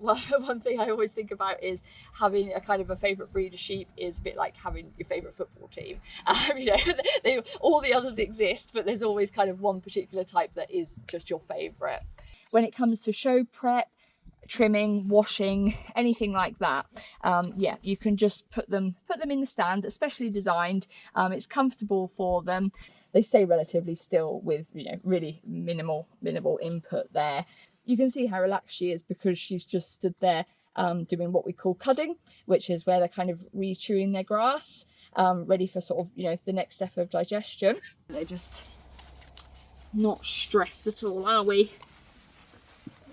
well, one thing I always think about is having a kind of a favourite breed of sheep is a bit like having your favourite football team. All the others exist, but there's always kind of one particular type that is just your favourite. When it comes to show prep, trimming, washing, anything like that, you can just put them in the stand, especially designed. It's comfortable for them. They stay relatively still with really minimal input there. You can see how relaxed she is because she's just stood there doing what we call cudding, which is where they're kind of re-chewing their grass, ready for sort of the next step of digestion. They're just not stressed at all, are we?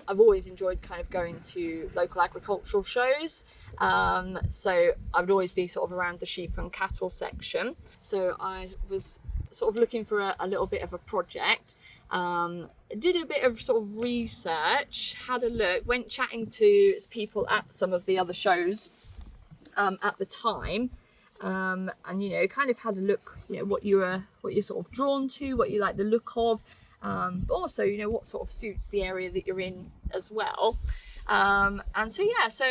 I've always enjoyed kind of going to local agricultural shows, so I would always be sort of around the sheep and cattle section. So I was sort of looking for a little bit of a project, did a bit of sort of research, had a look, went chatting to people at some of the other shows at the time, and kind of had a look, what you're sort of drawn to, what you like the look of. But also, what sort of suits the area that you're in as well. And so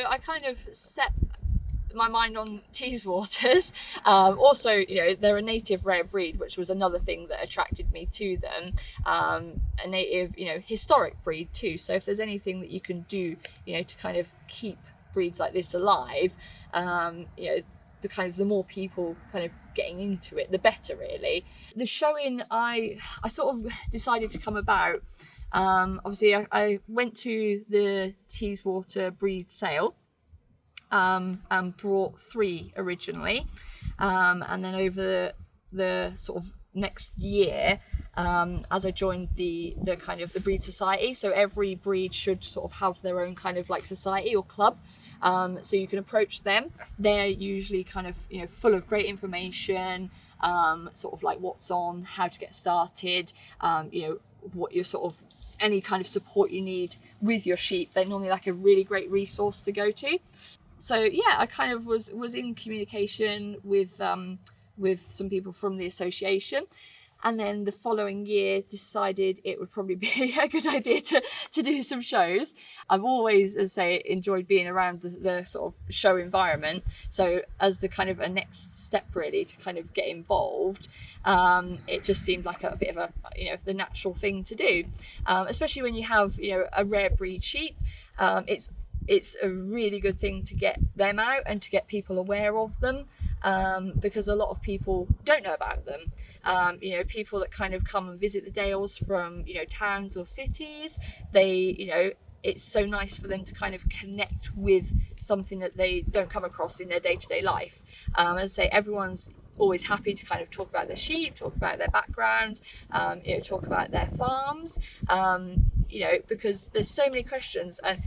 I kind of set my mind on Teeswaters. Also, they're a native rare breed, which was another thing that attracted me to them. A native, historic breed too. So if there's anything that you can do, to kind of keep breeds like this alive, the more people kind of getting into it, the better, really. The showing, I sort of decided to come about. Obviously, I went to the Teeswater breed sale and brought 3 originally, and then over the sort of next year, as I joined the kind of the breed society. So every breed should sort of have their own kind of like society or club. So you can approach them. They're usually kind of full of great information, sort of like what's on, how to get started, what you're sort of any kind of support you need with your sheep. They're normally like a really great resource to go to. So I kind of was in communication with some people from the association. And then the following year decided it would probably be a good idea to do some shows. I've always, as I say, enjoyed being around the sort of show environment. So as the kind of a next step really to kind of get involved, it just seemed like a bit of the natural thing to do. Especially when you have, a rare breed sheep. It's a really good thing to get them out and to get people aware of them. Because a lot of people don't know about them. People that kind of come and visit the Dales from, towns or cities, it's so nice for them to kind of connect with something that they don't come across in their day-to-day life. As I say, everyone's always happy to kind of talk about their sheep, talk about their background, talk about their farms, because there's so many questions and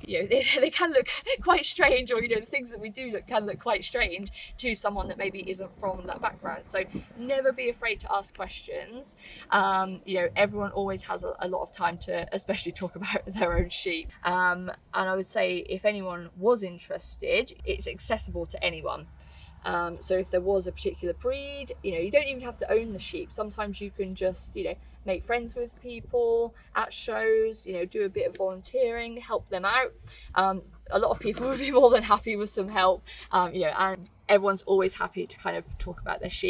they can look quite strange, or the things that we do can look quite strange to someone that maybe isn't from that background. So never be afraid to ask questions. Everyone always has a lot of time to especially talk about their own sheep, and I would say if anyone was interested, it's accessible to anyone. So if there was a particular breed, you don't even have to own the sheep. Sometimes you can just, make friends with people at shows, do a bit of volunteering, help them out. A lot of people would be more than happy with some help, and everyone's always happy to kind of talk about their sheep.